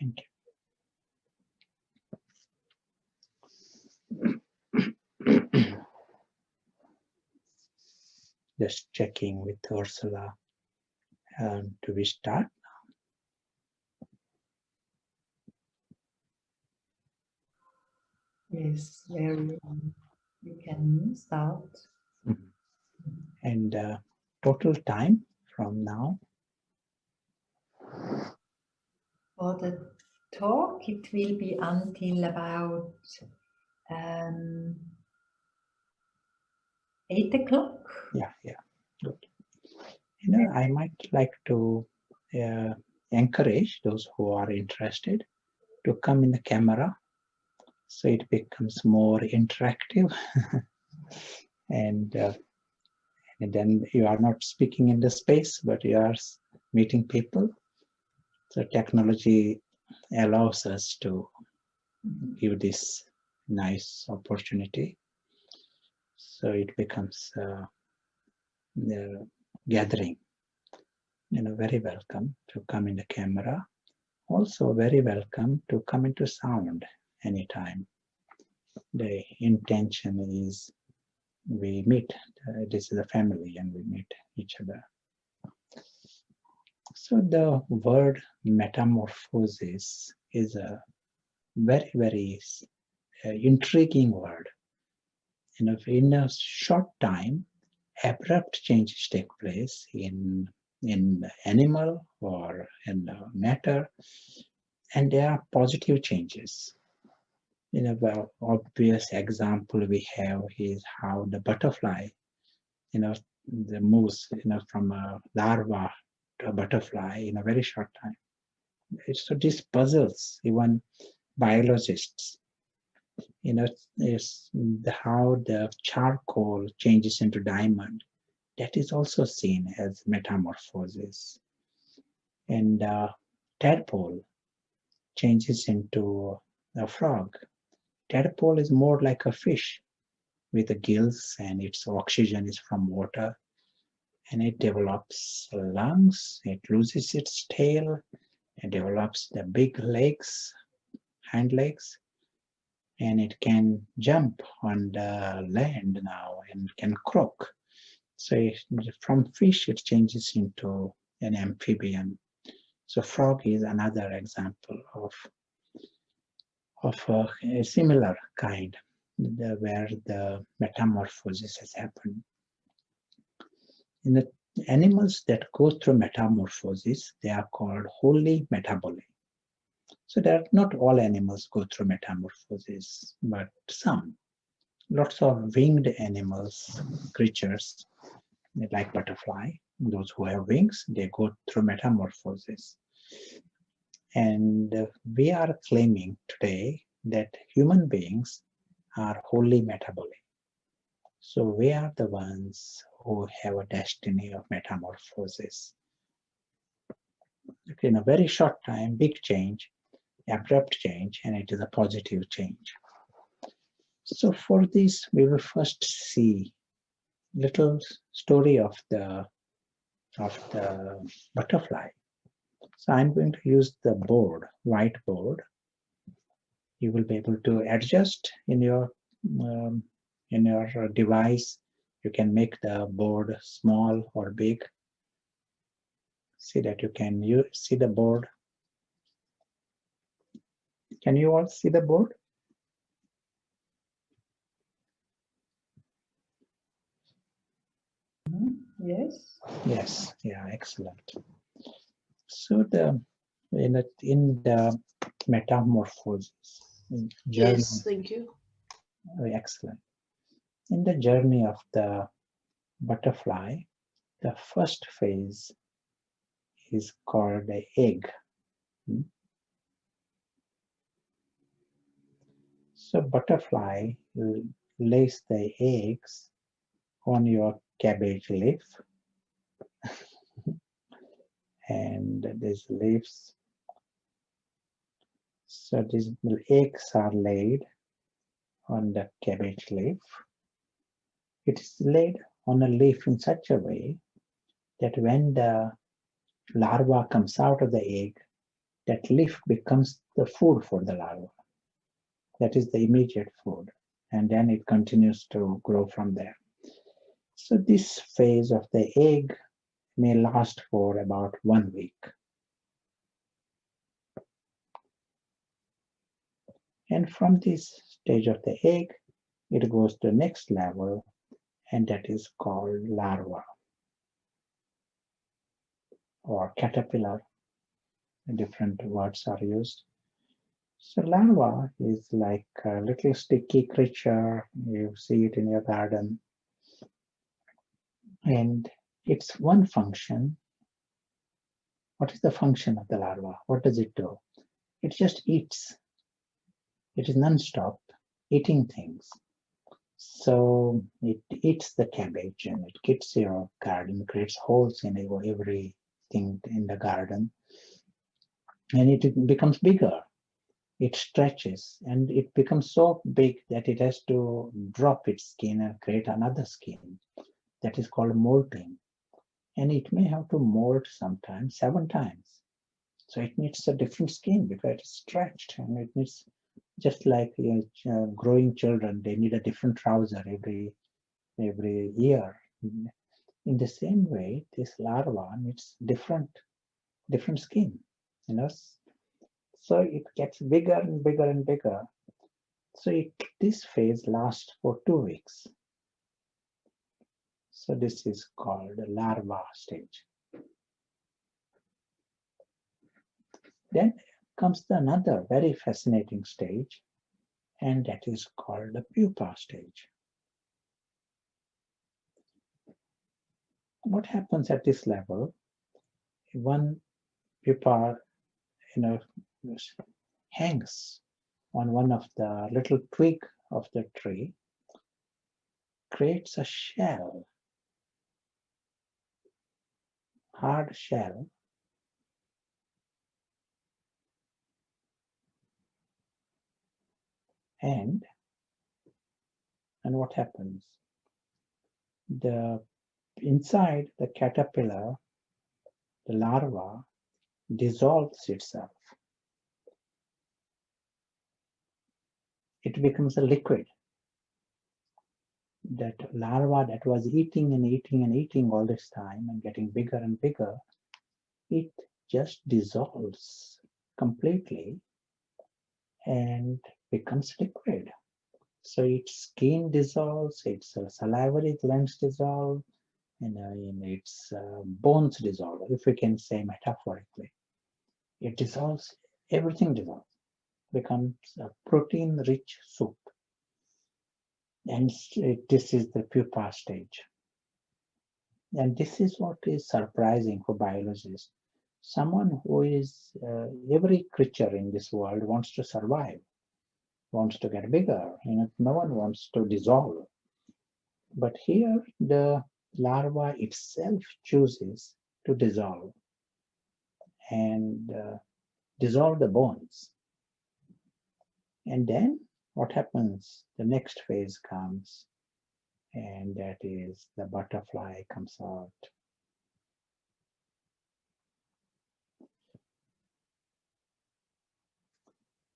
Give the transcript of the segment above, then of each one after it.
Thank you. Just checking with Ursula. Do we start? Yes, you can start. And total time from now? For the talk, it will be until about 8 o'clock. Yeah, good. I might like to encourage those who are interested to come in the camera, so it becomes more interactive. and then you are not speaking in the space, but you are meeting people. So technology allows us to give this nice opportunity. So it becomes the gathering. Very welcome to come in the camera. Also very welcome to come into sound anytime. The intention is we meet. This is a family and we meet each other. So the word metamorphosis is a very, very intriguing word. In a short time, abrupt changes take place in animal or in matter, and there are positive changes. The obvious example we have is how the butterfly, the moves, from a larva to a butterfly in a very short time. So this puzzles even biologists. Is how the charcoal changes into diamond. That is also seen as metamorphosis. And tadpole changes into a frog. Tadpole is more like a fish with the gills, and its oxygen is from water. And it develops lungs, it loses its tail, it develops the big legs, hind legs, and it can jump on the land now and can croak. So from fish, it changes into an amphibian. So frog is another example of a similar kind, where the metamorphosis has happened. In the animals that go through metamorphosis, they are called wholly metabolic. So not all animals go through metamorphosis, but some. Lots of winged animals, creatures, like butterfly, those who have wings, they go through metamorphosis. And we are claiming today that human beings are wholly metabolic. So we are the ones who have a destiny of metamorphosis. In a very short time, big change, abrupt change, and it is a positive change. So for this, we will first see little story of the butterfly. So I'm going to use the board, whiteboard. You will be able to adjust in your device. You can make the board small or big. See that you can see the board. Can you all see the board? Yes. Yes. Yeah. Excellent. So in the metamorphosis journey. Yes, thank you. Excellent. In the journey of the butterfly, the first phase is called the egg. So butterfly lays the eggs on your cabbage leaf, and these leaves. So these eggs are laid on the cabbage leaf. It is laid on a leaf in such a way that when the larva comes out of the egg, that leaf becomes the food for the larva. That is the immediate food. And then it continues to grow from there. So this phase of the egg may last for about 1 week. And from this stage of the egg, it goes to the next level, and that is called larva or caterpillar. Different words are used. So larva is like a little sticky creature. You see it in your garden. And its one function. What is the function of the larva? What does it do? It just eats. It is non-stop eating things. So it eats the cabbage and it gets your garden, creates holes in everything in the garden. And it becomes bigger. It stretches and it becomes so big that it has to drop its skin and create another skin. That is called molting. And it may have to mold sometimes 7 times. So it needs a different skin because it's stretched, and it needs, just like growing children, they need a different trouser every year. In the same way, this larva needs different skin, you know. So it gets bigger and bigger and bigger. So this phase lasts for 2 weeks. So this is called the larva stage. Then comes another very fascinating stage, and that is called the pupa stage. What happens at this level? One pupa, hangs on one of the little twig of the tree, creates a shell, hard shell, and what happens? The inside the caterpillar, the larva dissolves itself. It becomes a liquid. That larva that was eating and eating and eating all this time and getting bigger and bigger, it just dissolves completely and becomes liquid. So its skin dissolves, its salivary glands dissolve, and its bones dissolve, if we can say metaphorically. It dissolves, everything dissolves, becomes a protein-rich soup. And this is the pupa stage. And this is what is surprising for biologists. Someone who is, every creature in this world wants to survive, wants to get bigger, no one wants to dissolve. But here the larva itself chooses to dissolve and dissolve the bones. And then what happens? The next phase comes, and that is the butterfly comes out.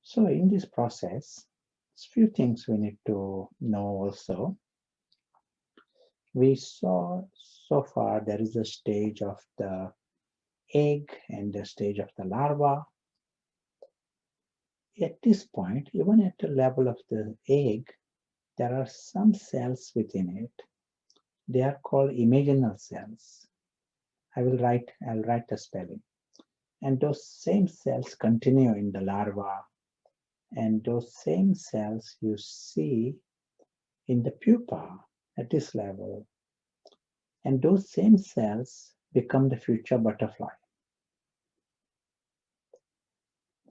So in this process, a few things we need to know also. We saw so far there is a stage of the egg and the stage of the larva. At this point, even at the level of the egg, there are some cells within it. They are called imaginal cells. I'll write the spelling. And those same cells continue in the larva. And those same cells you see in the pupa at this level. And those same cells become the future butterfly.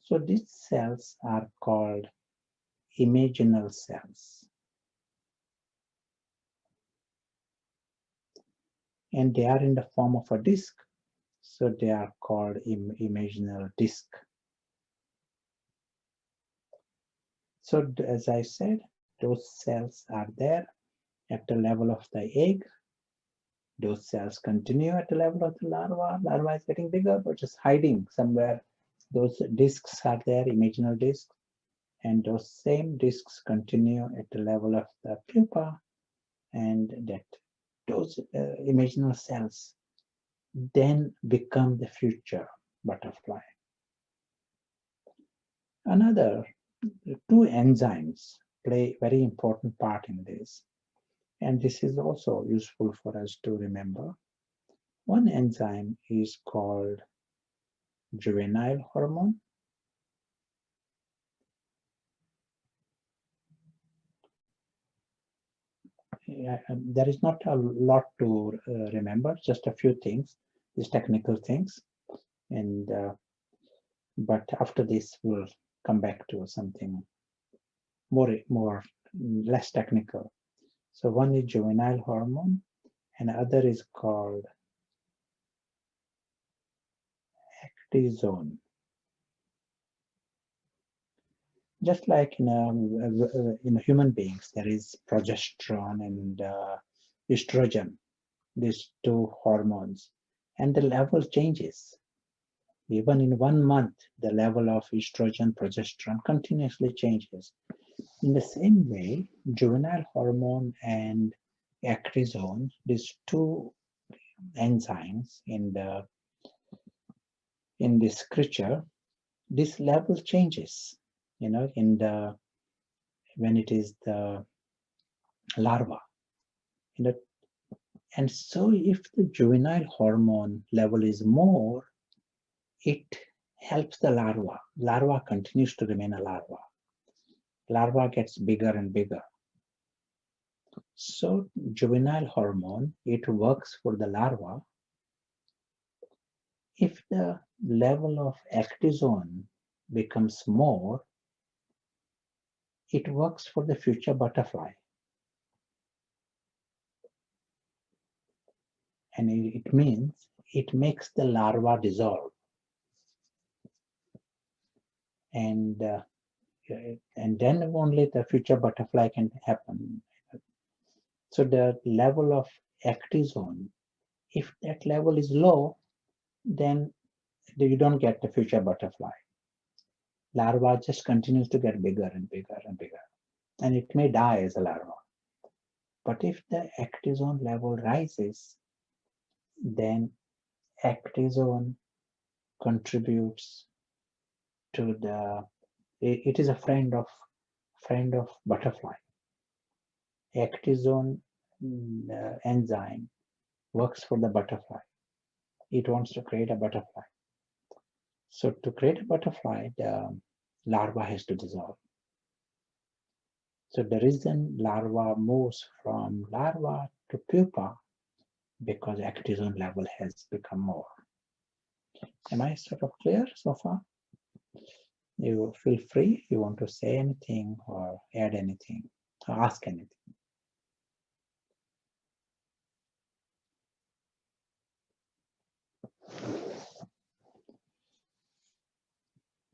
So these cells are called imaginal cells. And they are in the form of a disc. So they are called imaginal disc. So as I said, those cells are there at the level of the egg. Those cells continue at the level of the larva. Larva is getting bigger, but just hiding somewhere Those discs are there, imaginal discs, and those same discs continue at the level of the pupa, and that those imaginal cells then become the future butterfly. Another two enzymes play very important part in this, and this is also useful for us to remember. One enzyme is called juvenile hormone. There is not a lot to remember, just a few things, these technical things, and but after this we'll come back to something more less technical. So one is juvenile hormone, and other is called actizone. Just like in human beings, there is progesterone and estrogen, these two hormones, and the level changes. Even in 1 month, the level of estrogen, progesterone continuously changes. In the same way, juvenile hormone and actizone, these two enzymes in this creature, this level changes. In the when it is the larva, and so if the juvenile hormone level is more, it helps the larva. Larva continues to remain a larva. Larva gets bigger and bigger. So juvenile hormone, it works for the larva. If the level of actizone becomes more, it works for the future butterfly. And it means it makes the larva dissolve. And then only the future butterfly can happen. So the level of actizone, if that level is low, then you don't get the future butterfly. Larva just continues to get bigger and bigger and bigger, and it may die as a larva. But if the actizone level rises, then actizone contributes to it is a friend of butterfly. Actizone enzyme works for the butterfly. It wants to create a butterfly. So to create a butterfly, the larva has to dissolve. So the reason larva moves from larva to pupa, because actizone level has become more. Am I sort of clear so far? You feel free, you want to say anything or add anything or ask anything.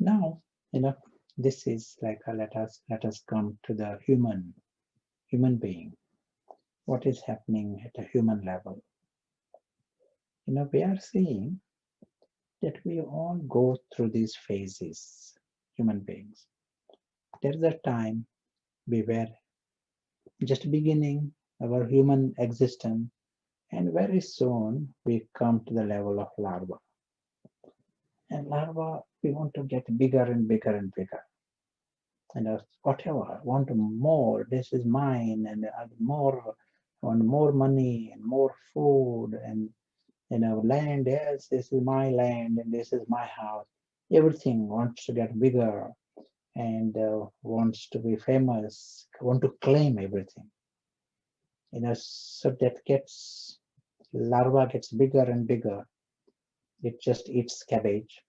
Now, this is like let us come to the human being. What is happening at a human level? We are seeing that we all go through these phases, human beings. There is a time we were just beginning our human existence, and very soon we come to the level of larva. And larva, we want to get bigger and bigger and bigger. Whatever, want more, this is mine, and more, I want more money and more food, and land, yes, this is my land and this is my house. Everything wants to get bigger and wants to be famous, want to claim everything. So that larva gets bigger and bigger. It just eats cabbage,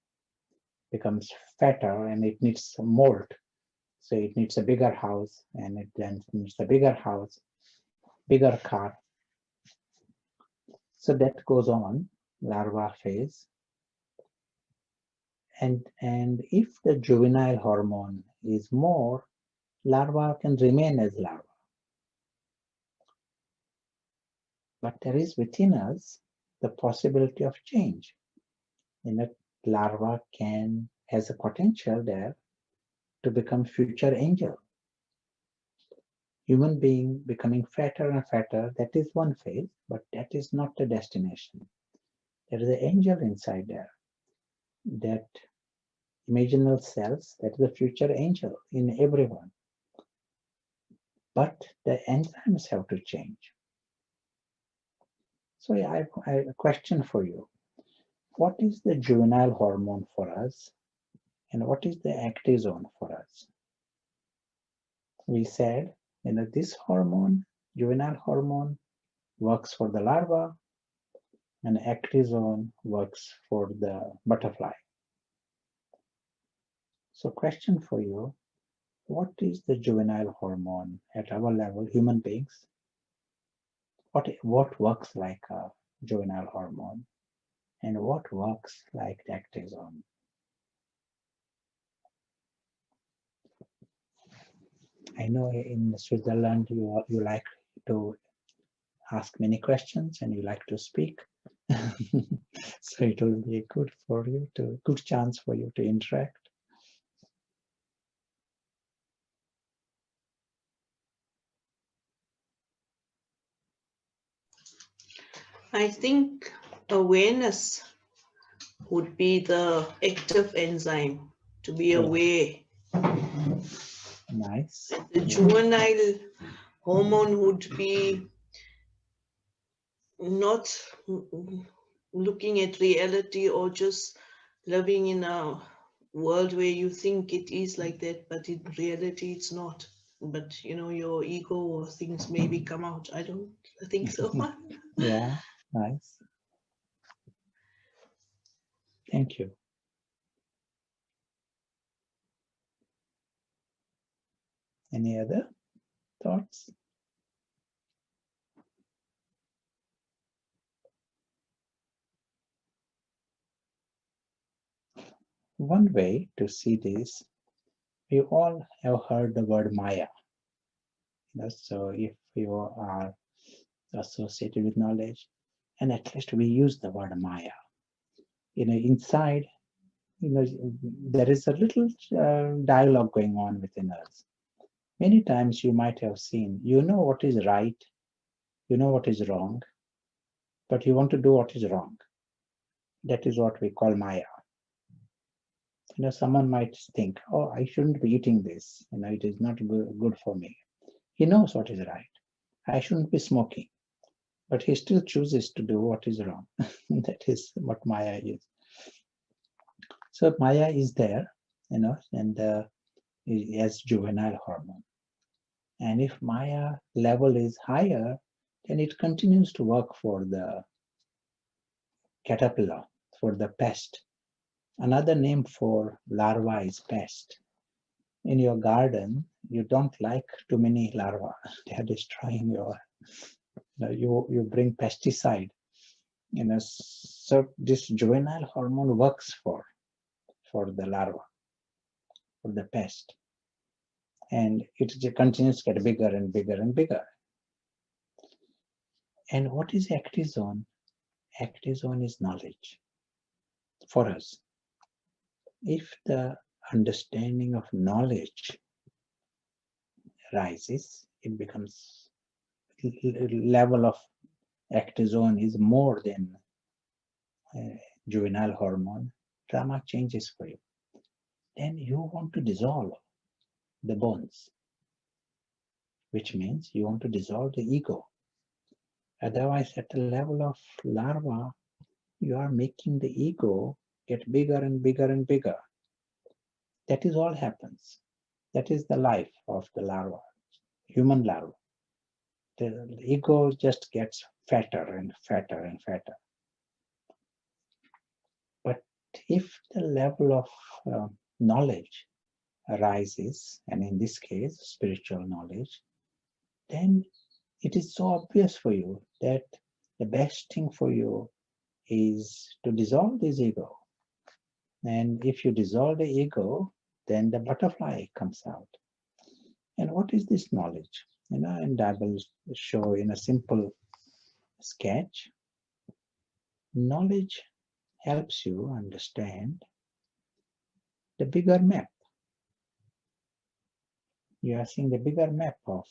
becomes fatter, and it needs mold. So it needs a bigger house, and it then needs a bigger house, bigger car. So that goes on, larva phase. And if the juvenile hormone is more, larva can remain as larva. But there is within us the possibility of change. Larva can has a potential there to become future angel. Human being becoming fatter and fatter, that is one phase, but that is not the destination. There is an angel inside there. That imaginal selves, that is the future angel in everyone. But the enzymes have to change. So I have a question for you. What is the juvenile hormone for us? And what is the active zone for us? We said, this hormone, juvenile hormone, works for the larva, and active zone works for the butterfly. So question for you, what is the juvenile hormone at our level, human beings? What works like a juvenile hormone? And what works like the active zone? I know in Switzerland you like to ask many questions and you like to speak. So it will be good chance for you to interact. I think awareness would be the active enzyme, to be aware. Nice. The juvenile hormone would be not looking at reality or just living in a world where you think it is like that, but in reality it's not. But your ego or things maybe come out. I don't think so. Yeah, nice. Thank you. Any other thoughts? One way to see this, we all have heard the word Maya. So if you are associated with knowledge, and at least we use the word Maya. Inside, there is a little dialogue going on within us. Many times you might have seen, what is right, what is wrong, but you want to do what is wrong. That is what we call Maya. Someone might think, oh, I shouldn't be eating this. It is not good for me. He knows what is right. I shouldn't be smoking, but he still chooses to do what is wrong. That is what Maya is. So Maya is there, and as juvenile hormone. And if Maya level is higher, then it continues to work for the caterpillar, for the pest. Another name for larva is pest. In your garden, you don't like too many larvae. They are destroying you bring pesticide. So this juvenile hormone works for the larva, for the pest. And it continues to get bigger and bigger and bigger. And what is active zone? Active zone is knowledge for us. If the understanding of knowledge rises, it becomes level of active zone is more than juvenile hormone, drama changes for you. Then you want to dissolve the bonds, which means you want to dissolve the ego. Otherwise, at the level of larva, you are making the ego get bigger and bigger and bigger. That is all happens. That is the life of the larva, human larva. The ego just gets fatter and fatter and fatter. But if the level of knowledge arises, and in this case, spiritual knowledge, then it is so obvious for you that the best thing for you is to dissolve this ego. And if you dissolve the ego, then the butterfly comes out. And what is this knowledge? And I will show in a simple sketch. Knowledge helps you understand the bigger map. You are seeing the bigger map of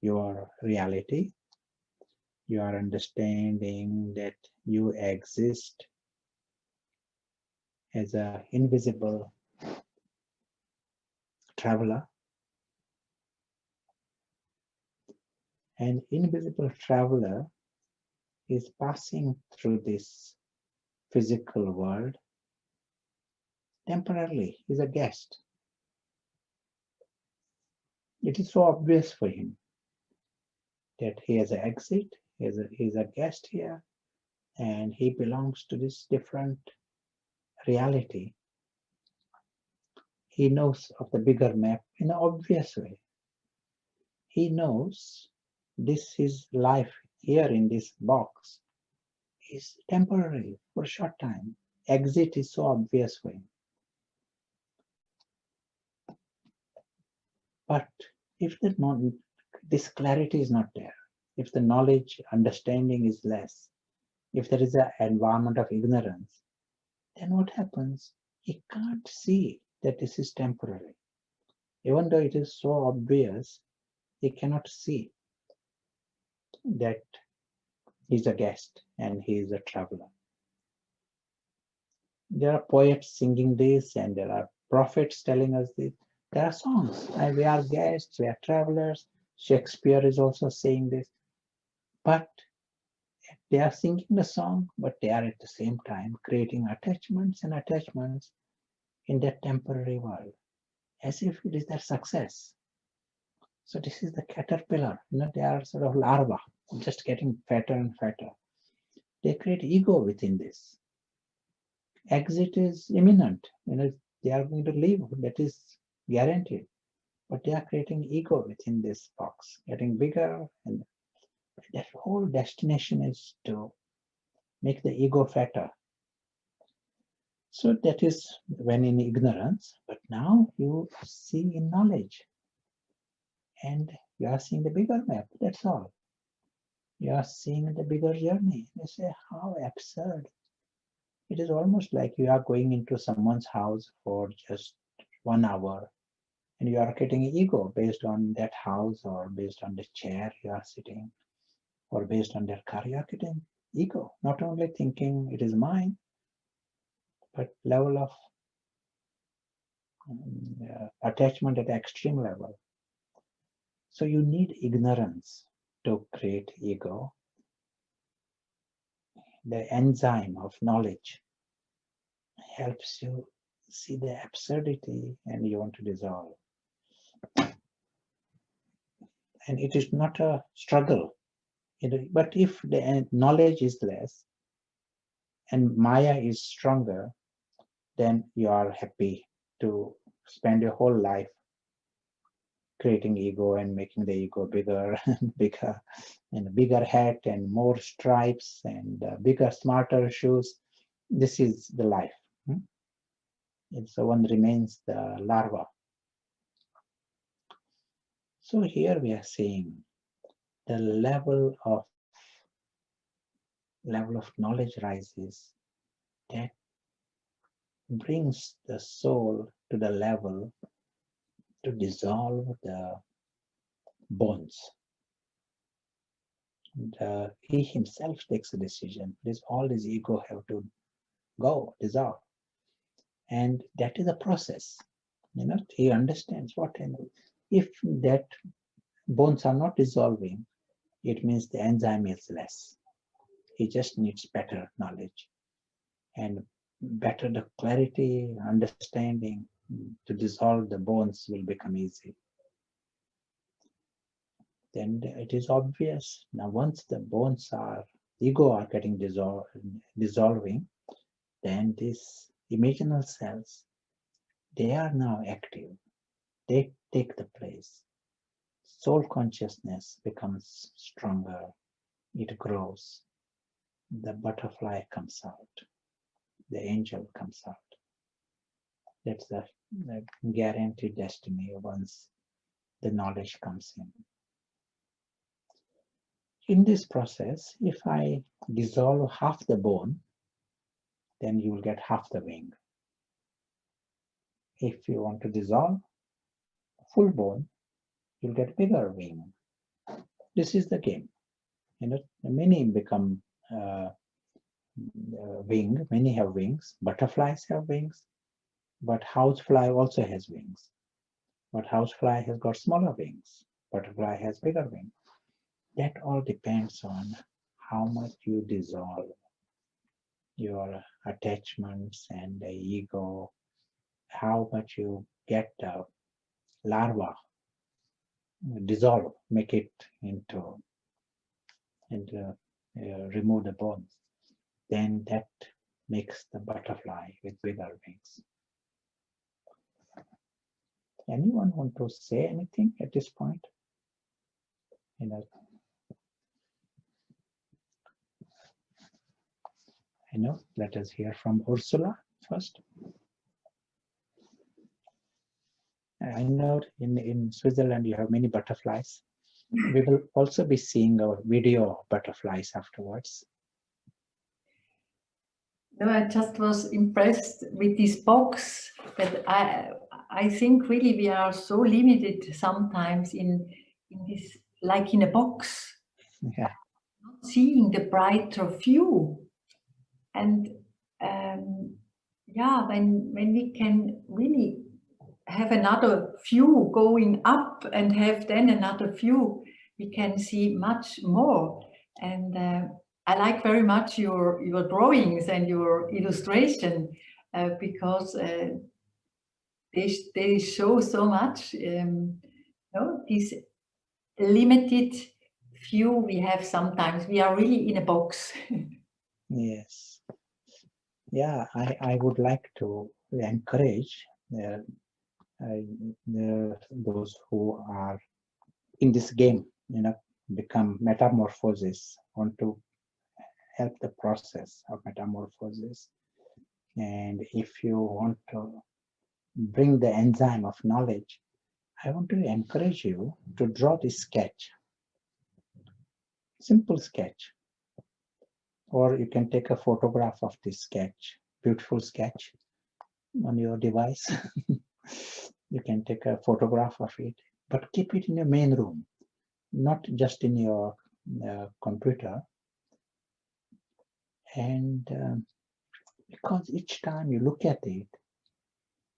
your reality. You are understanding that you exist as an invisible traveler. An invisible traveler is passing through this physical world temporarily. He's a guest. It is so obvious for him that he has an exit, he's a guest here, and he belongs to this different reality. He knows of the bigger map in an obvious way. He knows this his life here in this box is temporary for a short time. Exit is so obvious for him. But if this clarity is not there, if the knowledge, understanding is less, if there is an environment of ignorance, then what happens? He can't see that this is temporary. Even though it is so obvious, he cannot see that he's a guest and he is a traveler. There are poets singing this, and there are prophets telling us this. There are songs, and we are guests, we are travelers. Shakespeare is also saying this. But they are singing the song, but they are at the same time creating attachments and attachments in that temporary world, as if it is their success. So this is the caterpillar, they are sort of larvae, just getting fatter and fatter. They create ego within this. Exit is imminent, they are going to leave, that is guaranteed. But they are creating ego within this box, getting bigger, and their whole destination is to make the ego fatter. So that is when in ignorance, but now you see in knowledge, and you are seeing the bigger map, that's all. You are seeing the bigger journey. You say, how absurd. It is almost like you are going into someone's house for just 1 hour, and you are getting ego based on that house, or based on the chair you are sitting, or based on their car. You are getting ego, not only thinking it is mine, but level of attachment at the extreme level. So you need ignorance to create ego. The enzyme of knowledge helps you see the absurdity, and you want to dissolve. And it is not a struggle. But if the knowledge is less and Maya is stronger, then you are happy to spend your whole life creating ego and making the ego bigger and bigger, and a bigger hat and more stripes and bigger, smarter shoes. This is the life. And so one remains the larva. So here we are seeing the level of knowledge rises that brings the soul to the level to dissolve the bonds. And he himself takes a decision. This all his ego have to go, dissolve. And that is a process. He understands what, and if that bonds are not dissolving, it means the enzyme is less. He just needs better knowledge and better the clarity, understanding to dissolve the bonds will become easy. Then it is obvious. Now once the bonds are, ego are getting dissolving, then these imaginal cells, they are now active. They take the place. Soul consciousness becomes stronger. It grows. The butterfly comes out. The angel comes out. That's the guaranteed destiny once the knowledge comes in. In this process, if I dissolve half the bone, then you will get half the wing. If you want to dissolve full bone, you'll get bigger wing. This is the game. Many become wing. Many have wings. Butterflies have wings, but housefly also has wings. But housefly has got smaller wings. Butterfly has bigger wings. That all depends on how much you dissolve your attachments and the ego, how much you get the larva, dissolve, make it into, and remove the bones. Then that makes the butterfly with bigger wings. Anyone want to say anything at this point? Let us hear from Ursula first. I know in Switzerland you have many butterflies. We will also be seeing a video of butterflies afterwards. No, I just was impressed with this box, that I think really we are so limited sometimes in this, like in a box. Yeah. Not seeing the brighter view. And yeah, when we can really have another view going up and have then another view, we can see much more. And I like very much your drawings and your illustration because they show so much. This limited view we have sometimes. We are really in a box. Yes. Yeah, I would like to encourage those who are in this game, become metamorphosis, want to help the process of metamorphosis. And if you want to bring the enzyme of knowledge, I want to encourage you to draw this sketch, simple sketch, or you can take a photograph of this sketch, beautiful sketch on your device. You can take a photograph of it, but keep it in your main room, not just in your computer. And because each time you look at it,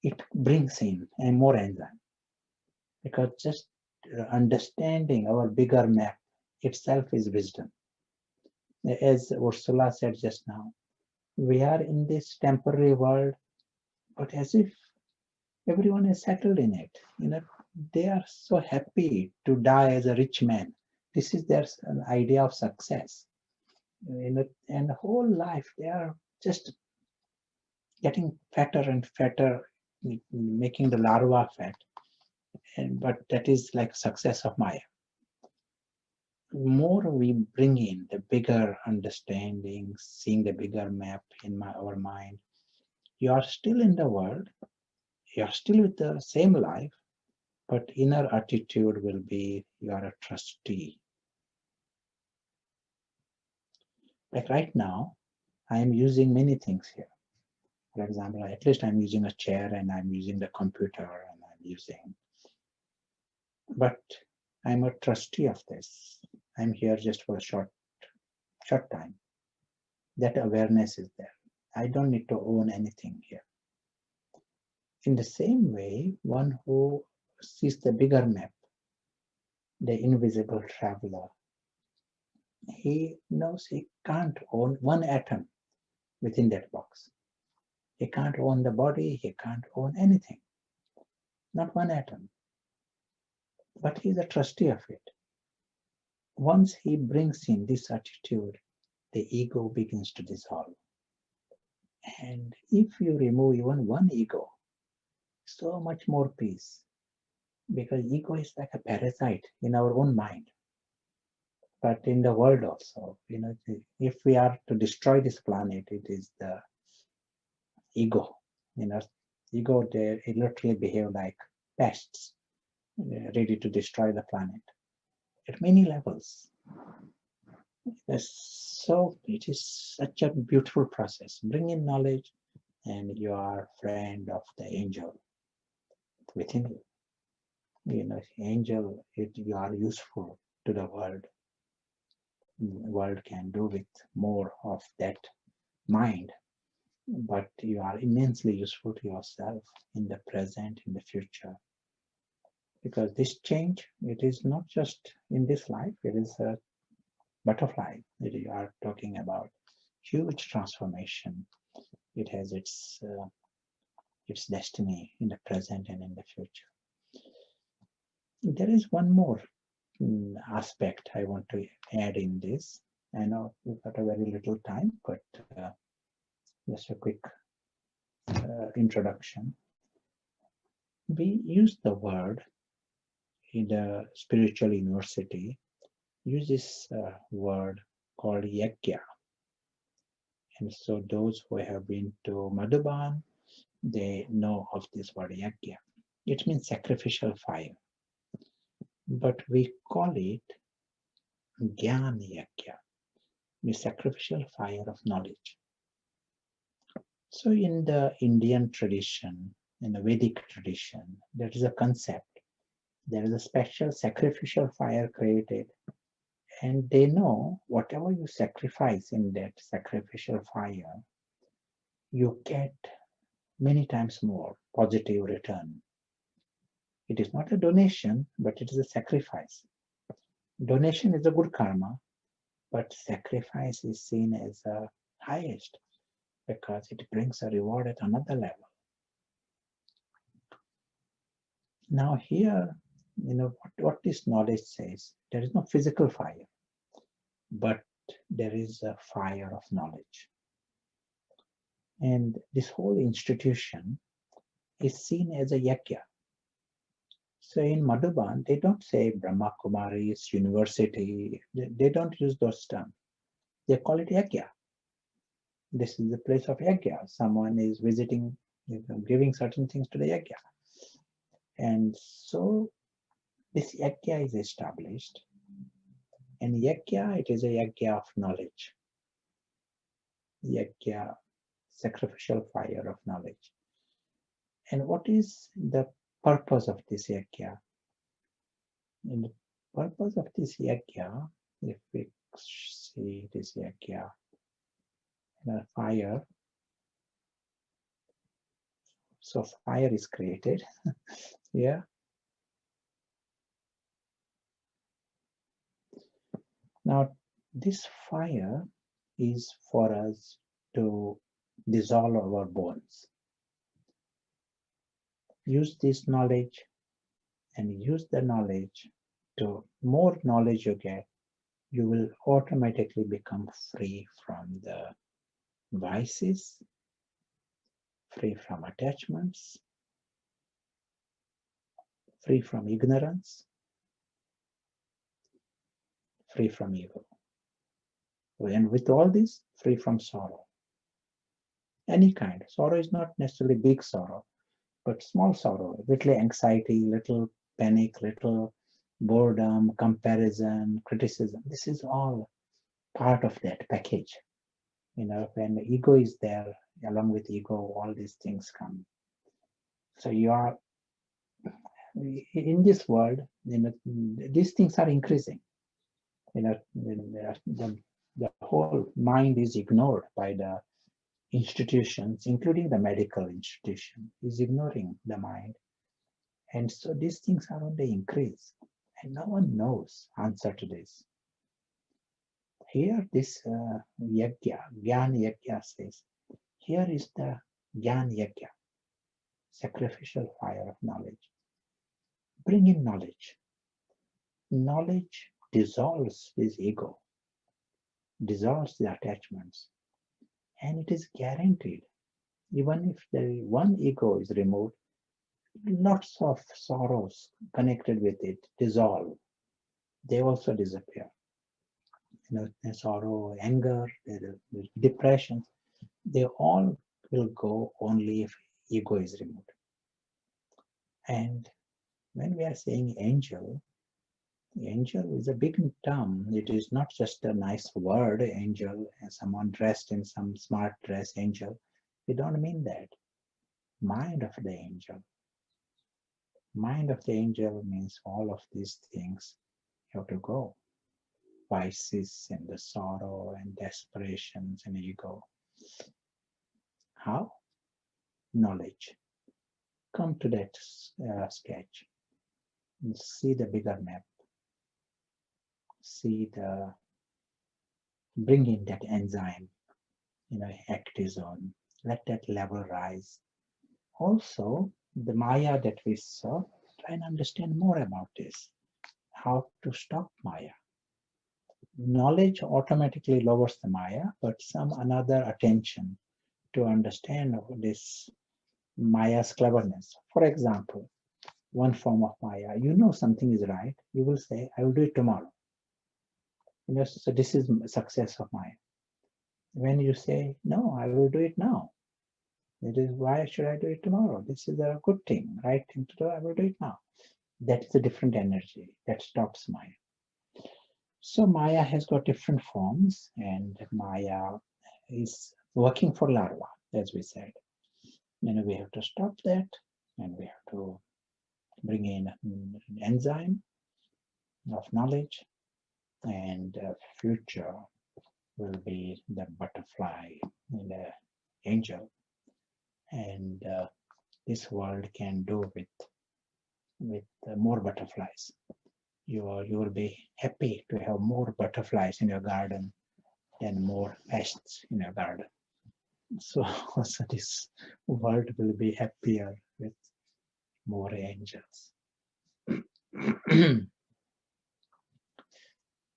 it brings in and more enzyme. Because just understanding our bigger map itself is wisdom. As Ursula said just now, we are in this temporary world, but as if everyone is settled in it. They are so happy to die as a rich man. This is their idea of success. And whole life they are just getting fatter and fatter, making the larva fat. But that is like success of Maya. More we bring in the bigger understanding, seeing the bigger map in our mind, you are still in the world, you are still with the same life, but inner attitude will be you are a trustee. Like right now, I am using many things here. For example, at least I'm using a chair and I'm using the computer and I'm using, but I'm a trustee of this. I'm here just for a short time. That awareness is there. I don't need to own anything here. In the same way, one who sees the bigger map, the invisible traveler, he knows he can't own one atom within that box. He can't own the body, he can't own anything, not one atom. But he's a trustee of it. Once he brings in this attitude, the ego begins to dissolve. And if you remove even one ego, so much more peace. Because ego is like a parasite in our own mind. But in the world also, if we are to destroy this planet, it is the ego. Ego, they literally behave like pests, ready to destroy the planet at many levels. So it is such a beautiful process. Bring in knowledge and you are friend of the angel. within you. You know, angel, you are useful to the world. The world can do with more of that mind, but you are immensely useful to yourself in the present, in the future. Because this change, it is not just in this life, it is a butterfly that you are talking about. Huge transformation. It has its destiny in the present and in the future. There is one more aspect I want to add in this. I know we've got a very little time, but just a quick introduction. We use the word in the spiritual university, use this word called yajna. And so those who have been to Madhuban, they know of this word yajna. It means sacrificial fire. But we call it Gyan Yajna, the sacrificial fire of knowledge. So in the Indian tradition, in the Vedic tradition, there is a concept. There is a special sacrificial fire created, and they know whatever you sacrifice in that sacrificial fire, you get many times more positive return. It is not a donation, but it is a sacrifice. Donation is a good karma, but sacrifice is seen as the highest because it brings a reward at another level. Now here, you know, what this knowledge says, there is no physical fire, but there is a fire of knowledge. And this whole institution is seen as a yajna. So in Madhuban, they don't say Brahma Kumaris, university, they don't use those terms. They call it yajna. This is the place of yajna. Someone is visiting, giving certain things to the yajna. And so this yajna is established. And yajna, it is a yajna of knowledge. Yajna, sacrificial fire of knowledge. And what is the purpose of this yajna? And the purpose of this yajna, if we see this yajna, fire, so fire is created. Yeah. Now, this fire is for us to dissolve our bones. Use this knowledge and use the knowledge to more knowledge you get, you will automatically become free from the vices, free from attachments, free from ignorance, free from ego. And with all this, free from sorrow. Any kind. Sorrow is not necessarily big sorrow, but small sorrow, little anxiety, little panic, little boredom, comparison, criticism. This is all part of that package. You know, when the ego is there, along with ego, all these things come. So you are in this world, you know, these things are increasing. You know, the whole mind is ignored by the institutions, including the medical institution, is ignoring the mind. And so these things are on the increase. And no one knows answer to this. Here this yajna, Gyan Yajna says, here is the Gyan Yajna, sacrificial fire of knowledge. Bring in knowledge. Knowledge dissolves this ego, dissolves the attachments, and it is guaranteed. Even if the one ego is removed, lots of sorrows connected with it dissolve. They also disappear. You know, sorrow, anger, depression, they all will go only if ego is removed. And when we are saying angel is a big term. It is not just a nice word, angel, and someone dressed in some smart dress, angel. We don't mean that. Mind of the angel. Mind of the angel means all of these things have to go. Vices and the sorrow and desperations and ego. How? Knowledge. Come to that sketch and see the bigger map. Bring in that enzyme, actizone. Let that level rise. Also, the Maya that we saw, try and understand more about this. How to stop Maya. Knowledge automatically lowers the Maya, but some another attention to understand this Maya's cleverness. For example, one form of Maya, something is right, you will say, I will do it tomorrow. So this is success of Maya. When you say, no, I will do it now. It is, why should I do it tomorrow? This is a good thing, right thing to do, I will do it now. That's a different energy that stops Maya. So Maya has got different forms, and Maya is working for larva, as we said. We have to stop that, and we have to bring in an enzyme of knowledge, and future will be the butterfly and the angel. And this world can do with more butterflies. You will be happy to have more butterflies in your garden than more pests in your garden. So also this world will be happier with more angels.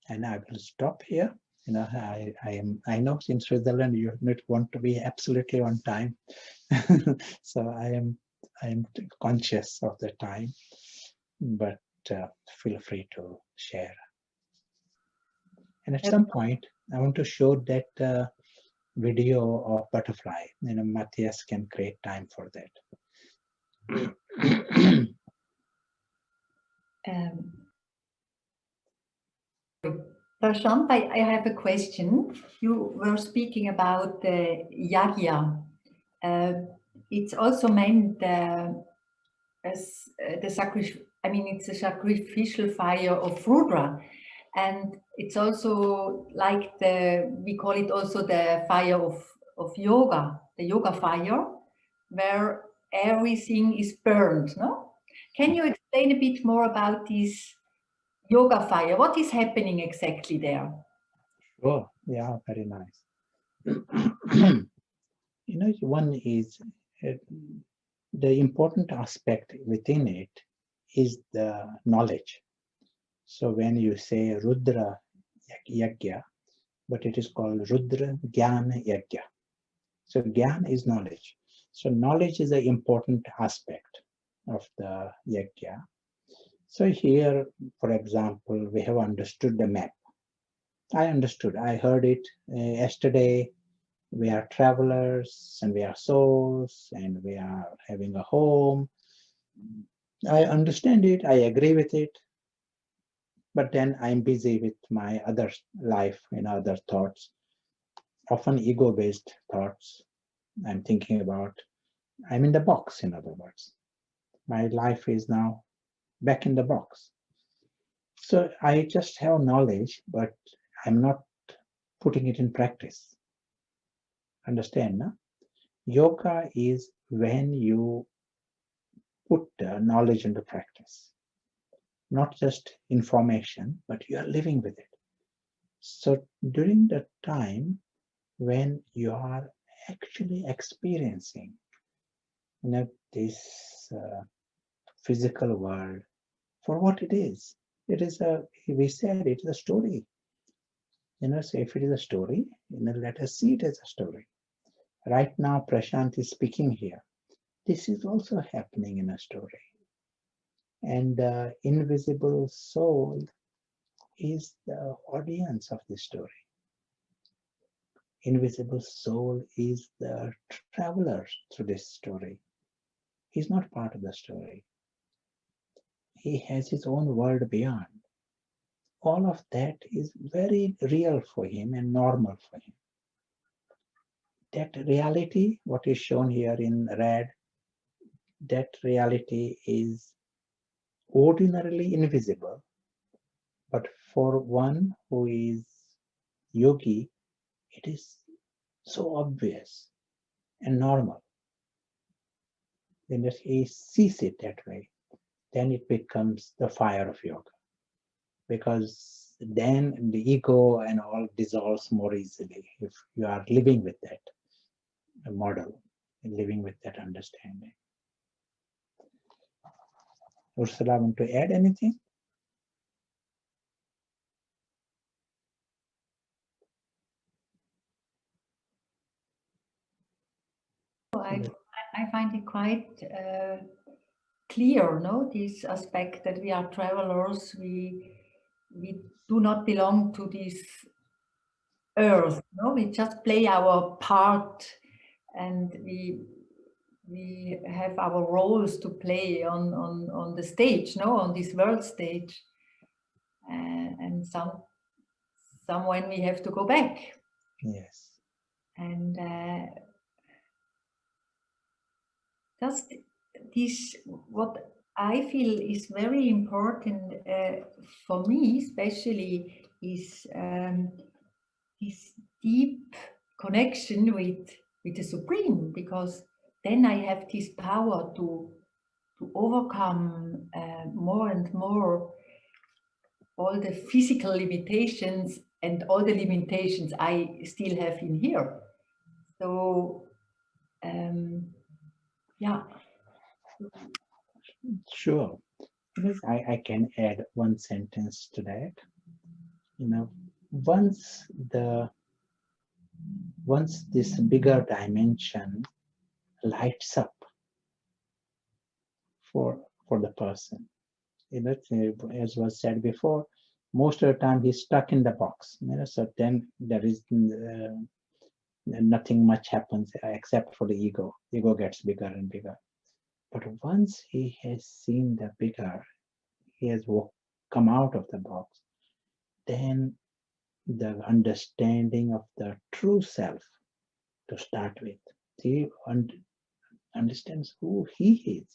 And I will stop here. I know in Switzerland you not want to be absolutely on time. So I am conscious of the time, but feel free to share. And at some point, I want to show that video of butterfly. Matthias can create time for that. Prashant, I have a question. You were speaking about the yagya. It's also meant as the it's a sacrificial fire of Rudra, and it's also like we call it also the fire of yoga, the yoga fire, where everything is burned. No, can you explain a bit more about this yoga fire? What is happening exactly there? Sure. Yeah, very nice. One is the important aspect within it is the knowledge. So when you say Rudra Yagya, but it is called Rudra Jnana Yagya. So Gyan is knowledge. So knowledge is an important aspect of the Yagya. So here, for example, we have understood the map. I understood, I heard it yesterday. We are travelers and we are souls and we are having a home. I understand it, I agree with it, but then I'm busy with my other life and other thoughts, often ego-based thoughts. I'm thinking about, I'm in the box, in other words. My life is now back in the box. So I just have knowledge, but I'm not putting it in practice. Understand, no? Yoga is when you put knowledge into practice. Not just information, but you are living with it. So during the time when you are actually experiencing this physical world for what it is. We said it is a story. So if it is a story, let us see it as a story. Right now, Prashant is speaking here. This is also happening in a story. And the invisible soul is the audience of the story. Invisible soul is the traveler through this story. He's not part of the story. He has his own world beyond. All of that is very real for him and normal for him. That reality, what is shown here in red, that reality is ordinarily invisible, but for one who is yogi, it is so obvious and normal. Then he sees it that way, then it becomes the fire of yoga, because then the ego and all dissolves more easily if you are living with that model and living with that understanding. Ursula, want to add anything? I find it quite clear, no, this aspect that we are travelers, we do not belong to this earth, no, we just play our part, and we have our roles to play on the stage, no, on this world stage, and some when we have to go back. Yes. And just this, what I feel is very important for me, especially, is this deep connection with the Supreme, because then I have this power to overcome more and more all the physical limitations and all the limitations I still have in here. So, yeah. Sure. Yes, I can add one sentence to that. You know, once this bigger dimension lights up for the person, you know, as was said before, most of the time he's stuck in the box. You know, so then there is nothing much happens except for the ego. Ego gets bigger and bigger. But once he has seen the bigger, he has come out of the box, then the understanding of the true self to start with. He understands who he is.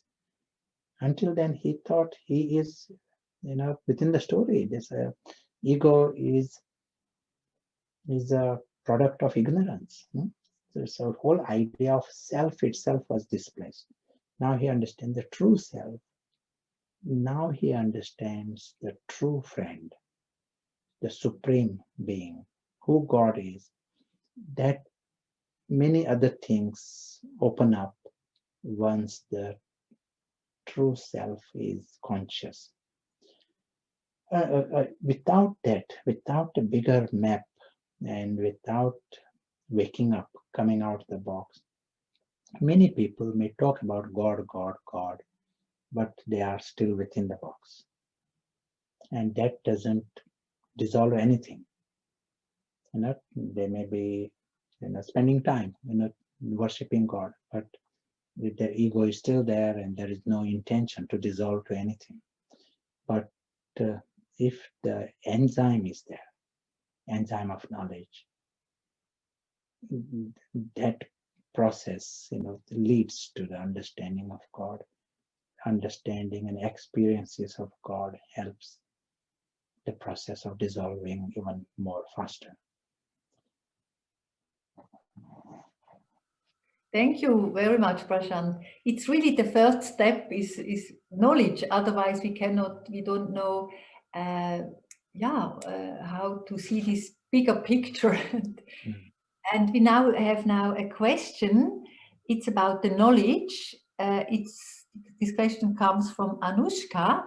Until then, he thought he is, you know, within the story. This ego is a product of ignorance. So whole idea of self itself was displaced. Now he understands the true self. Now he understands the true friend, the supreme being, who God is. That many other things open up once the true self is conscious. Without that, without a bigger map, and without waking up, coming out of the box, many people may talk about God, God, God, but they are still within the box. And that doesn't dissolve anything. You know, they may be, you know, spending time, you know, worshipping God, but their ego is still there and there is no intention to dissolve to anything. But if the enzyme is there, enzyme of knowledge, that process, you know, leads to the understanding of God. Understanding and experiences of God helps the process of dissolving even more faster. Thank you very much, Prashant. It's really the first step is knowledge. Otherwise, we don't know, how to see this bigger picture. And we now have a question. It's about the knowledge. This question comes from Anushka,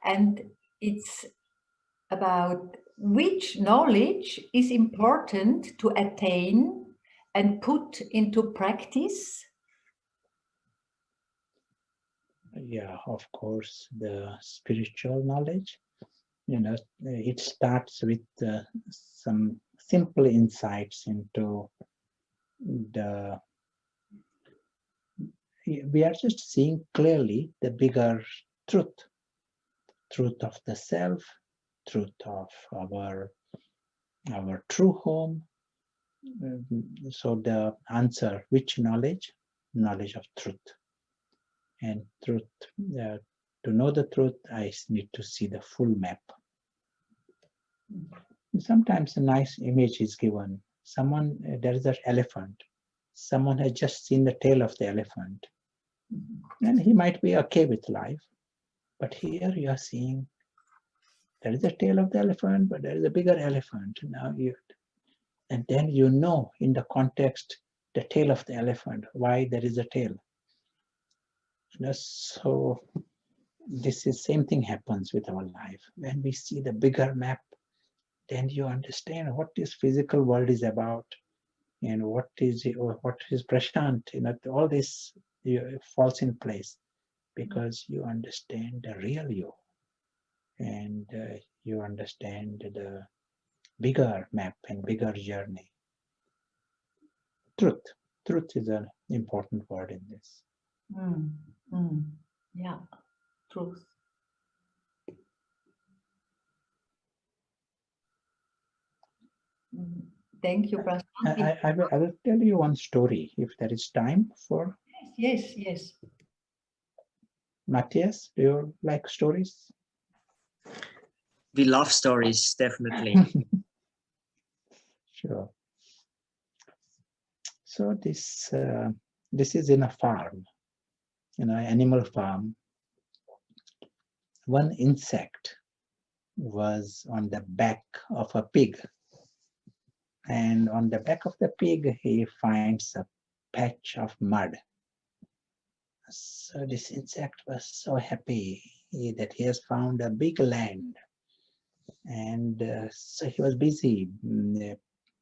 and it's about which knowledge is important to attain and put into practice. Yeah, of course, the spiritual knowledge, you know, it starts with some simple insights into we are just seeing clearly the bigger truth of the self, truth of our true home. So the answer, which knowledge? Knowledge of truth. And truth, To know the truth, I need to see the full map. Sometimes a nice image is given. There is an elephant. Someone has just seen the tail of the elephant. And he might be okay with life. But here you are seeing there is a tail of the elephant, but there is a bigger elephant. And then you know in the context, the tail of the elephant, why there is a tail. So this is same thing happens with our life. When we see the bigger map, then you understand what this physical world is about, and what is Prashant. All this falls in place because you understand the real you, and you understand the bigger map and bigger journey. Truth is an important word in this. Yeah, truth. Thank you, Prashant. I will tell you one story if there is time for. Yes. Matthias, do you like stories? We love stories, definitely. Sure. So this is in a farm, animal farm. One insect was on the back of a pig, and on the back of the pig he finds a patch of mud. So this insect was so happy that he has found a big land, and so he was busy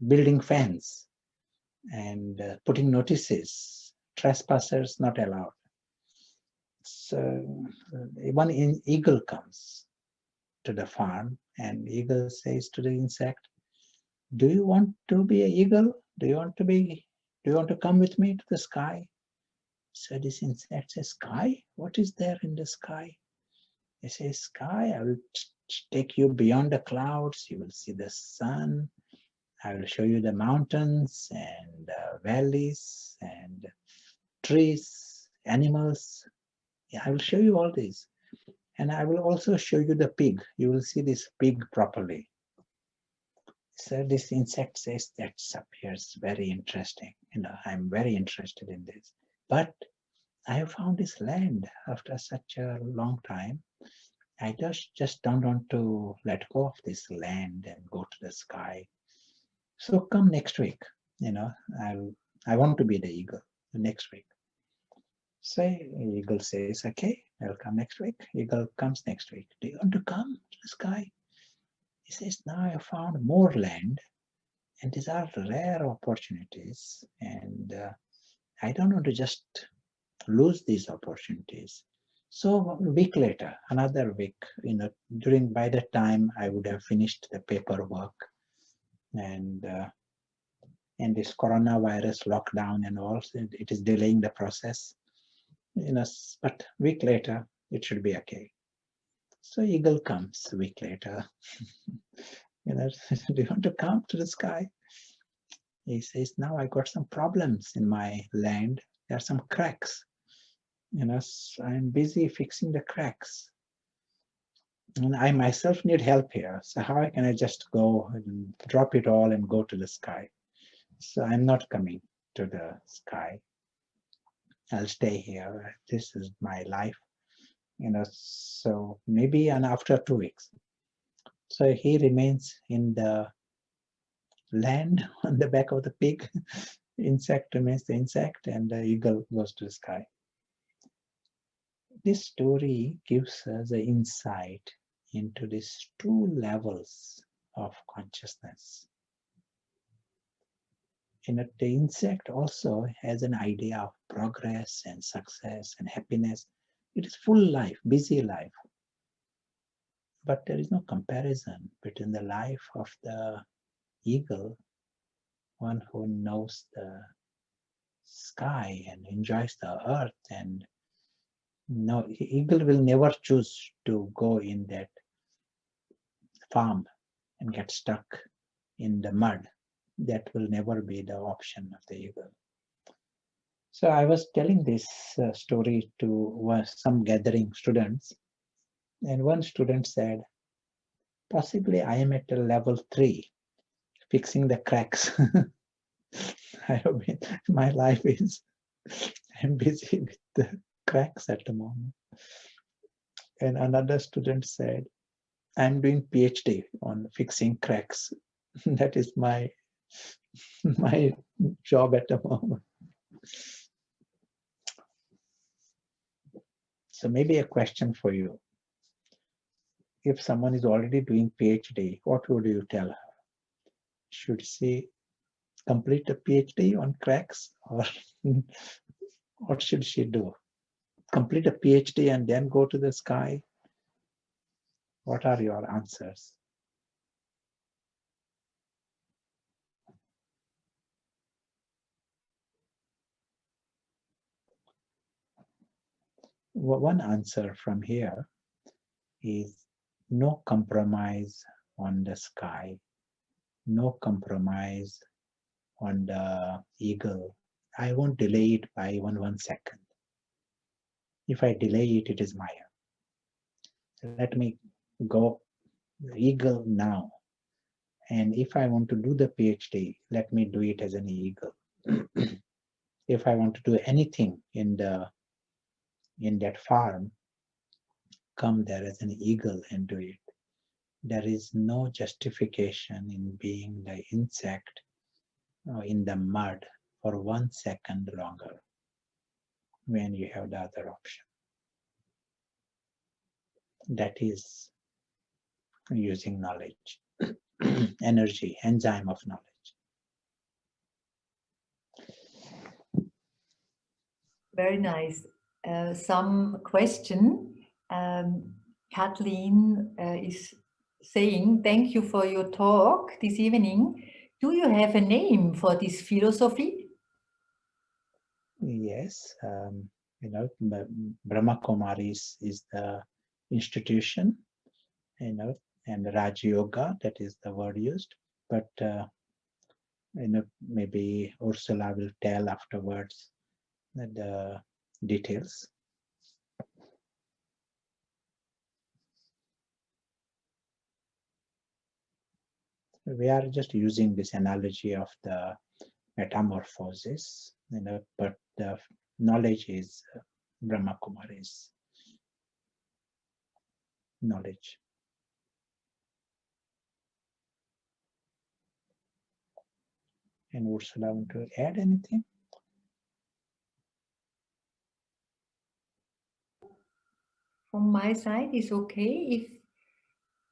building fence and putting notices, trespassers not allowed. So one eagle comes to the farm, and eagle says to the insect, "Do you want to be an eagle? Do you want to come with me to the sky?" So this insect says, "Sky? What is there in the sky?" He says, "Sky, I will take you beyond the clouds. You will see the sun. I will show you the mountains and valleys and trees, animals. Yeah, I will show you all these. And I will also show you the pig. You will see this pig properly." So this insect says, "That appears very interesting. I'm very interested in this. But I have found this land after such a long time. I just don't want to let go of this land and go to the sky. So come next week. I want to be the eagle next week." So eagle says, "Okay, I'll come next week." Eagle comes next week. "Do you want to come to the sky?" He says, "Now I found more land, and these are rare opportunities, and I don't want to just lose these opportunities." So a week later, another week, by the time I would have finished the paperwork and this coronavirus lockdown and all, it is delaying the process. But a week later, it should be okay. So eagle comes a week later. "Do you want to come to the sky?" He says, "Now I got some problems in my land. There are some cracks. I'm busy fixing the cracks. And I myself need help here. So how can I just go and drop it all and go to the sky? So I'm not coming to the sky. I'll stay here. This is my life. So maybe after 2 weeks." So he remains in the land on the back of the pig. Insect remains the insect, and the eagle goes to the sky. This story gives us an insight into these two levels of consciousness. The insect also has an idea of progress and success and happiness. It is full life, busy life. But there is no comparison between the life of the eagle, one who knows the sky and enjoys the earth. And no, eagle will never choose to go in that farm and get stuck in the mud. That will never be the option of the eagle. So I was telling this story to some gathering students, And one student said, possibly I am at a level 3, fixing the cracks. I mean, my life is, I'm busy with the cracks at the moment. And another student said, I'm doing PhD on fixing cracks. That is my job at the moment. So maybe a question for you. If someone is already doing PhD, what would you tell her? Should she complete a PhD on cracks, or what should she do? Complete a PhD and then go to the sky? What are your answers? One answer from here is no compromise on the sky, no compromise on the eagle. I won't delay it by one second. If I delay it, it is Maya. Let me go eagle now. And if I want to do the PhD, let me do it as an eagle. If I want to do anything in that farm, come there as an eagle and do it. There is no justification in being the insect in the mud for 1 second longer when you have the other option. That is using knowledge, energy, enzyme of knowledge. Very nice. Some question. Kathleen is saying, thank you for your talk this evening. Do you have a name for this philosophy? Yes, Brahma Kumaris is the institution, and Raj Yoga, that is the word used. But maybe Ursula will tell afterwards the details. We are just using this analogy of the metamorphosis, but the knowledge is Brahma Kumaris knowledge. And Ursula, want to add anything? From my side is okay.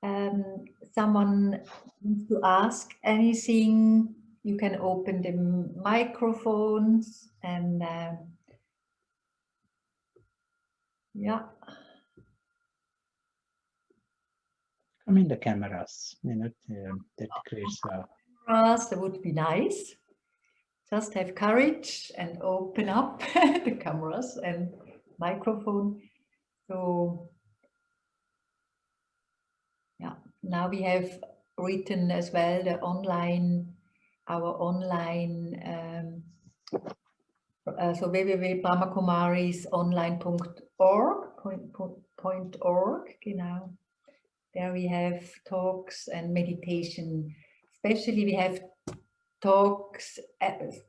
If someone wants to ask anything, you can open the microphones and yeah. I mean the cameras, that creates a... That would be nice. Just have courage and open up the cameras and microphone. So yeah, now we have written as well the our online, so www.brahmakumarisonline.org, genau. There we have talks and meditation. Especially we have talks,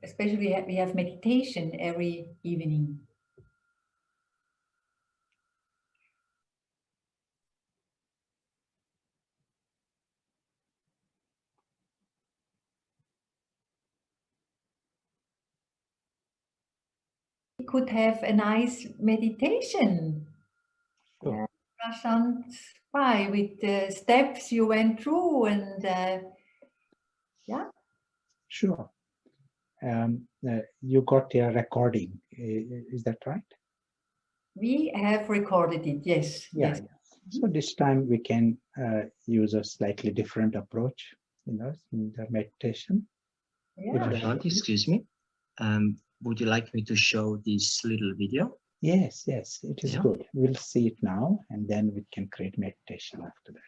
especially we have meditation every evening. We could have a nice meditation. Sure. Prashant, why? With the steps you went through and yeah. Sure. You got a recording, is that right? We have recorded it, yes. Yeah, yes. yeah. So this time we can use a slightly different approach, in the meditation. Yeah. Prashant, excuse me. Would you like me to show this little video? Yes, it is Yeah. good. We'll see it now, and then we can create meditation after that.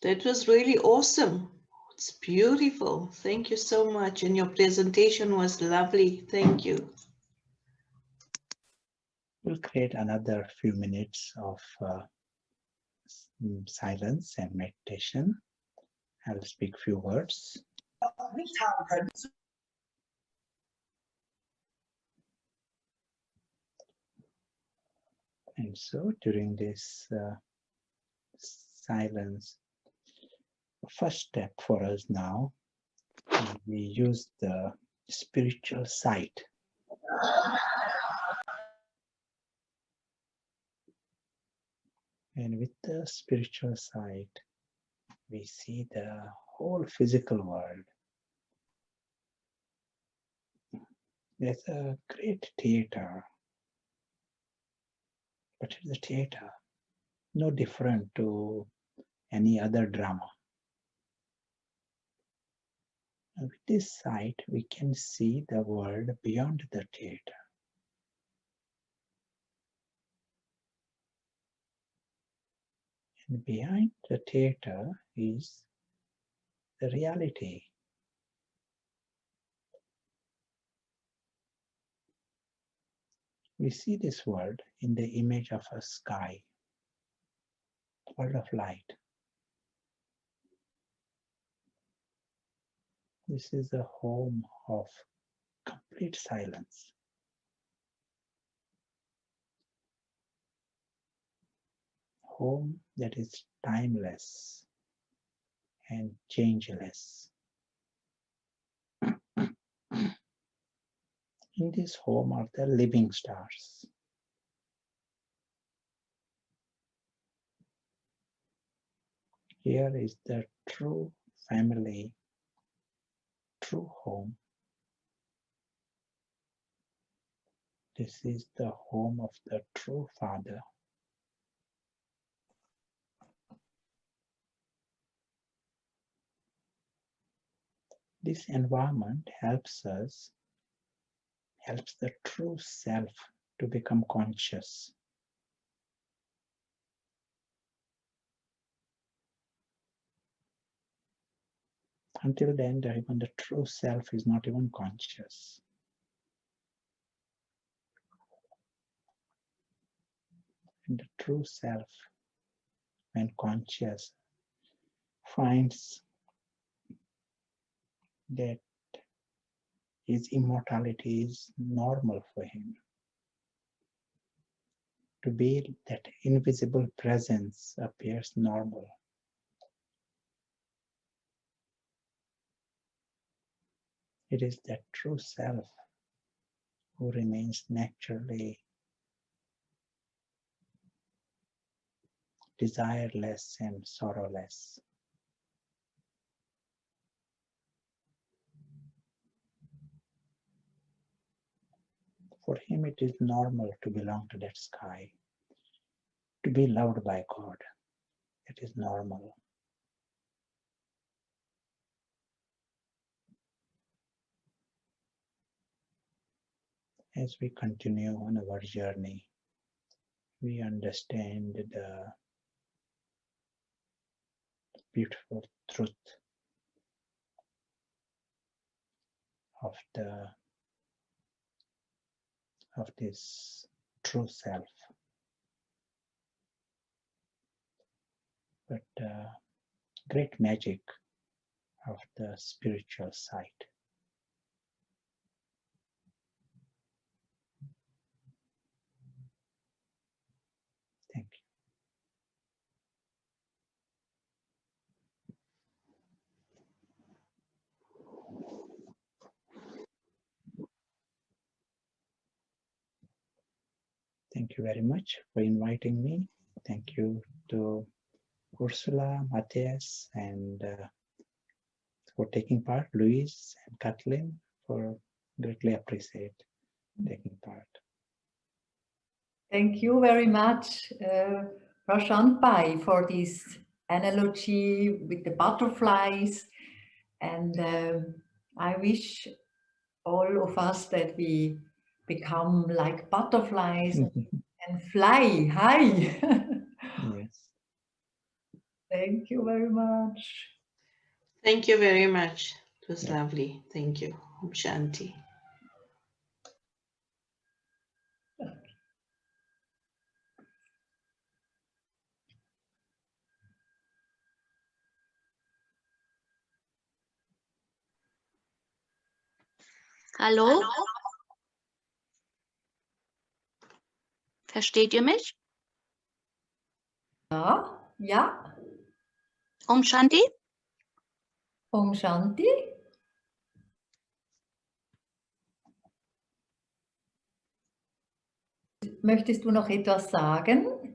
That was really awesome. It's beautiful. Thank you so much. And your presentation was lovely. Thank you. We'll create another few minutes of silence and meditation. I'll speak few words. And so during this silence, the first step for us now, we use the spiritual sight. And with the spiritual sight, we see the whole physical world. There's a great theater, but it's a theater, no different to any other drama. And with this sight, we can see the world beyond the theater. And behind the theater is the reality. We see this world in the image of a sky, world of light. This is a home of complete silence. Home that is timeless and changeless. In this home are the living stars. Here is the true family, true home. This is the home of the true Father. This environment helps the true self to become conscious. Until then, even the true self is not even conscious. And the true self, when conscious, finds that his immortality is normal for him. To be that invisible presence appears normal. It is that true self who remains naturally desireless and sorrowless. For him, it is normal to belong to that sky, to be loved by God. It is normal. As we continue on our journey, we understand the beautiful truth of this true self. But great magic of the spiritual sight. Thank you. Thank you very much for inviting me. Thank you to Ursula, Matthias, and for taking part, Louise and Kathleen, for greatly appreciate taking part. Thank you very much, Prashant Pai, for this analogy with the butterflies. And I wish all of us that we become like butterflies and fly high. Yes. Thank you very much. Thank you very much. It was lovely. Thank you. Om Shanti. Hallo? Versteht ihr mich? Ja, ja. Om Shanti? Om Shanti. Möchtest du noch etwas sagen?